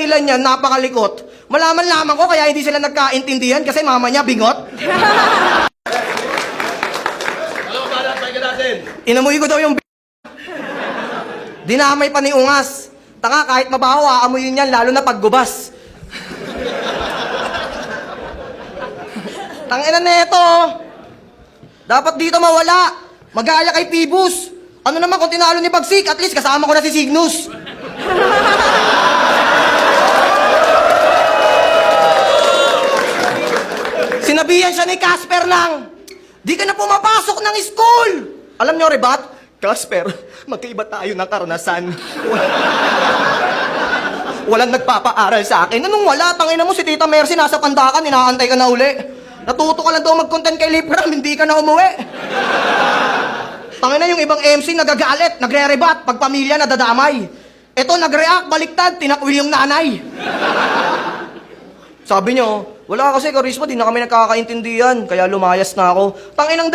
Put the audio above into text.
dahilan yan, napakalikot. Malaman-laman ko kaya hindi sila nagkaintindihan kasi mama niya bingot. Alam mo, para tayo natin. Inamoy ko daw yung dinamay pa ni Ungas. Tanga, kahit mabaho, aamuyin yan, lalo na paggubas. Tangina neto. Dapat dito mawala. Mag-aaya kay Pibus. Ano naman kung tinalo ni Bagsik, at least kasama ko na si Cygnus. Sinabihan siya ni Casper lang, di ka na pumapasok ng school. Alam niyo, Rebat? Casper, magkaiba tayo ng karanasan. Walang nagpapaaral sa akin. Anong wala? Tangina mo si Tita Mercy nasa pandakan, inaantay ka na uli. Natuto ka lang daw mag-content kay Libram, hindi ka na umuwi. Tangina yung ibang MC nagagalit, nagre-rebat, pag pamilya nadadamay. Ito nag-react, baliktad, tinakwil yung nanay. Sabi niyo, wala kasi charisma, di na kami nagkakaintindihan, kaya lumayas na ako. Tanginang